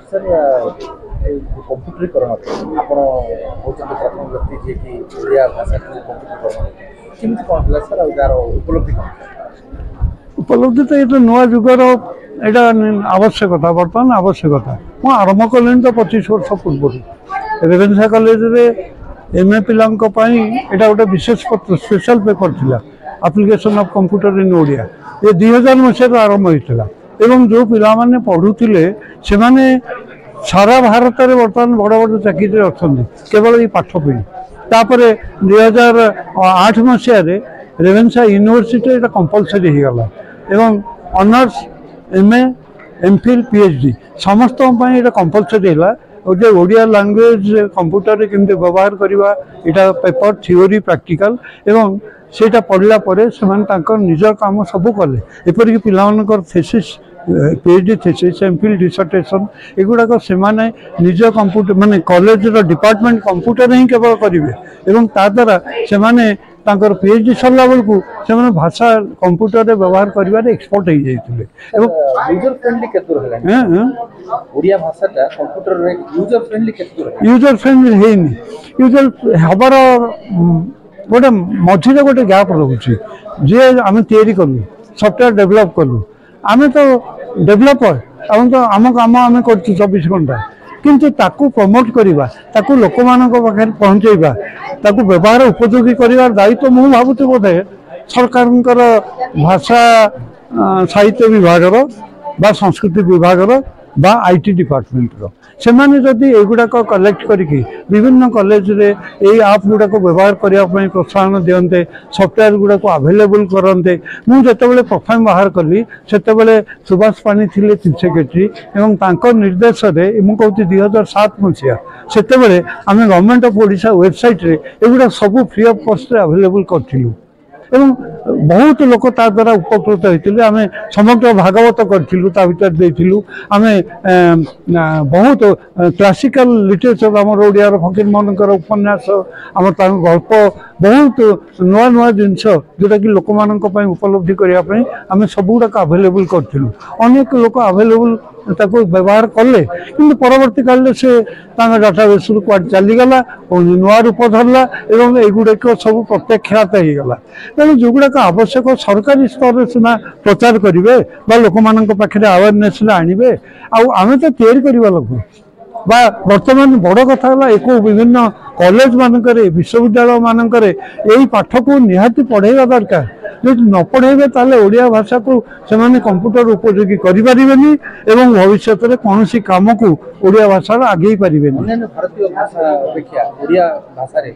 Sir कंप्यूटरीकरण आपण होचंते प्रथम व्यक्ति जे कि ओडिया भाषा को कंप्यूटरीकरण केमति कोन हला सर आ जार उपलब्धि तो ये नुआ जुगर एटा आवश्यकता बर्तमान आवश्यकता मु आरंभ कलें तो 25 वर्ष पूर्व रेवेन्सा कॉलेज रे एमए पिला एटा गोटे विशेष पत्र स्पेशल पेपर थिला एप्लिकेशन ऑफ कंप्यूटर इन ओडिया ये 2000 मसीह आरंभ होता एवं जो पिला माने पढ़ुथिले से माने सारा भारत में बर्तमान बड़ बड़ चाकरी अच्छा केवल ये पाठ पढ़ी तापर 2008 मसीह रेवेन्सा यूनिवर्सिटी कंपलसरी हो गला एवं ऑनर्स एमए एमफिल पीएचडी समस्त कंपलसरी है जो ओडिया लैंग्वेज कंप्यूटर केमती व्यवहार करवा यहाँ पेपर थ्योरी प्रैक्टिकल एवं सेटा पढ़ला परे से निज काम सब कले एपरिक पिलामानकर thesis PhD thesis MPhil dissertation एगुड़ाक से निज कंप्यूटर माने कॉलेज डिपार्टमेंट कंप्यूटर ही केवल करेंगे एवं ता द्वारा से पीएचडी सरला बेलू से भाषा कंप्यूटर व्यवहार कर एक्सपर्ट हो जाते यूजर फ्रेंडली केतुर है ओडिया भाषाटा कंप्यूटर रे यूजर फ्रेंडली केतुर है यूजर फ्रेंडली हेनी यूजर हबार गोटे मझे गोटे गैप रोचे जे आम तैयारी कलु सफ्टवेयर डेभलप कलु आम तो डेभलपर आम तो आम काम आम कर 24 घंटा किंतु ताकू प्रमोट करवा ताकू लोक मान पाखे पहुँचेबा ताकू व्यवहार उपयोगी कर दायित्व मु भावुँ बोधे सरकार भाषा साहित्य विभाग बा संस्कृति विभाग बा आईटी डिपार्टमेंट से जदि एगुड़ाक कलेक्ट करके विभिन्न कॉलेज रे ये आप गुड़ाक व्यवहार करने प्रोत्साहन दियंते सफ्टवेयर गुड़ाक अवेलेबल करते मुझे प्रथम बाहर कली से सुभाष पानी थिले चीफ सेक्रेटरी एवं तांकर निर्देश मुझे कहूँ 2007 मसीहा से आम गवर्नमेंट ऑफ ओडिशा वेबसाइट रे एगुड़ा सब फ्री ऑफ कॉस्ट अवेलेबल करूँ एवं बहुत लोक ता द्वारा उपकृत होते आम समग्र भागवत करूँ आम बहुत क्लासिकल लिटरेचर आम ओडिया फकीर मोहनकर उपन्यास आम गल्प बहुत नुआ नुआ जिनस जोटा कि लोक मान उपलब्धि करने आम सब गुड़ाक अवेलेबल करूँ अनेक लोक अवेलेबल ताको व्यवहार कले कि परवर्ती काल से डाटाबेस चलीगला नुआ रूप धरला एवं युड़ाक सब प्रत्याख्यात होगला तेणु जो गुड़ाक आवश्यक सरकारी स्तर सीना प्रचार करेंगे लोक मान पाखे अवेयरनेस आणवे आम तो तैयारी करवा लोक बा वर्तमान बड़ कथा एक विभिन्न कॉलेज मानक विश्वविद्यालय मानक यही पाठ को निहाती पढ़ेगा दरकार जो न पढ़ेबे ताले ओडिया भाषा को से कंप्यूटर उपयोगी करें एवं भविष्य में कौन सी कम को ओडिया भाषा आगे पारे भारतीय भाषा अपेक्षा ओडिया भाषा रे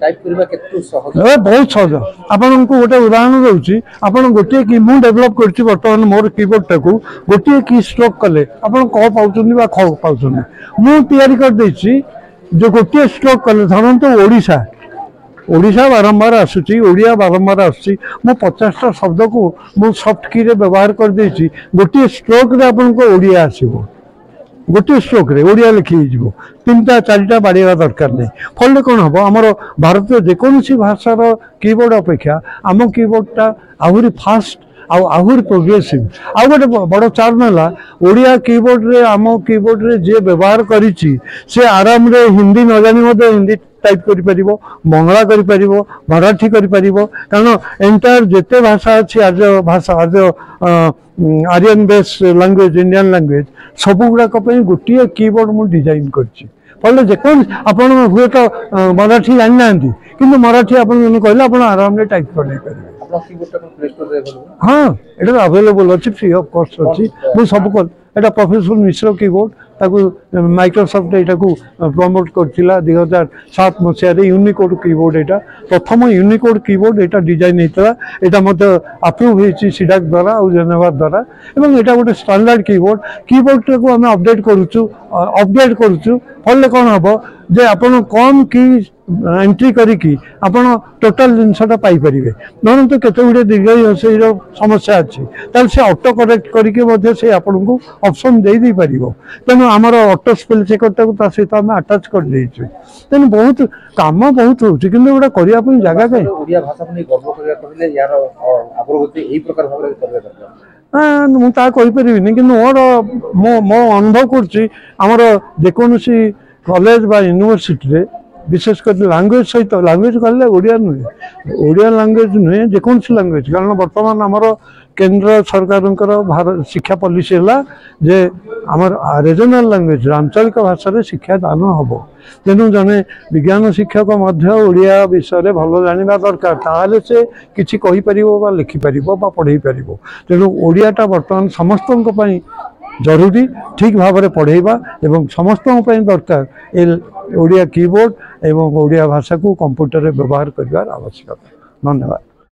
टाइप करबा केतु सहज बहुत सहज आपन को गोटे उदाहरण दूसरी आपन गोटे की मु डेवलप करछि वर्तमान मोर कीबोर्ड टाकू गोटे की स्ट्रोक कले आपन क पाउछनी बा ख पाउछनी मु तैयारी कर देछि जो गोटे स्ट्रोक कले धरंतु ओडिशा ओडिशा बारंबार आसुची ओडिया बारंबार आसुची मु 50टा शब्द को मु सॉफ्ट की रे व्यवहार कर देछि गोटे स्ट्रोक रे आपन को ओडिया आसीबो गोटे स्ट्रोक रे ओडिया लिखी हो 3टा 4टा बाड़ेगा दरकार नहीं फल कौन हम आमर भारतीय जेकोसी भाषार कीबोर्ड अपेक्षा आम कीबोर्डटा आहरी फास्ट आहरी प्रोग्रेसिव आ गोटे बड़ चार्म है ओडिया कीबोर्ड रे आम कीबोर्ड रे जे व्यवहार करिछि से आराम रे हिंदी न जानी हिंदी टाइप करि परिबो बंगला करि परिबो मराठी करि परिबो कारण एंटायर जेते भाषा अछि आज भाषा आज Aryan base language Indian language सब गुड़ाक गोटे कीबोर्ड मु डिजाइन करछि फल जेकोन आपण हुए तो मराठी जानि नांती किंतु मराठी आपण कहले आपण आराम रे टाइप कर पारिबे हाँ ये अवेलेबल अच्छी फ्री ऑफ कॉस्ट अच्छी मुझे सब कल एटा प्रोफेसर मिश्र कीबोर्ड ताकू माइक्रोसॉफ्ट एटा को प्रमोट करथिला 2007 मसीह रे यूनिकोड कीबोर्ड एटा प्रथम यूनिकोड कीबोर्ड एटा डिजाइन हेतला एटा मते अप्रूव हेछि सिडाक द्वारा और जेनेवा द्वारा एवं एटा गोटे स्टैंडर्ड कीबोर्ड को हम अपडेट करूछु फल कौन हम जे आपण कम की एंट्री करिकी आपण टोटल जिनसटा पाई परिबे नन तो केते गुडे दीर्घ समस्या अच्छी ताल से ऑटो करेक्ट करके मध्य से आपण को ऑप्शन दे दी परिबो तेनु हमर ऑटो स्पेल चेकर ताको ता सहित हम अटैच कर देछु तेनु बहुत काम बहुत होछि किंतु एटा करिया पई जगह के ओडिया भाषा को गर्व करिया कहले यार अग्रगति एही प्रकार भाबरे करबे दरकार मुझे कि मोर मो अनुभव कर जेकोसी कॉलेज बा यूनिवर्सिटी विशेष कर लैंग्वेज सहित लैंग्वेज कहले ओडिया नुहे ओडिया लैंग्वेज नुहे जेकोसी लैंग्वेज कारण बर्तमान आमर केंद्र सरकार भारत शिक्षा पॉलिसी है जे आमर रीजनल लैंग्वेज आंचलिक भाषा शिक्षा दान हम तेणु जड़े विज्ञान शिक्षक ओडिया विषय भल जाना दरकार ताले से किसी कहीपर लिखिपर पढ़े पार तेणु ओडियाटा बर्तमान समस्त जरूरी ठीक भाव में पढ़ेबा एवं समस्त दरकार ए ओडिया कीबोर्ड एवं ओडिया भाषा को कंप्यूटर व्यवहार कर आवश्यकता। धन्यवाद।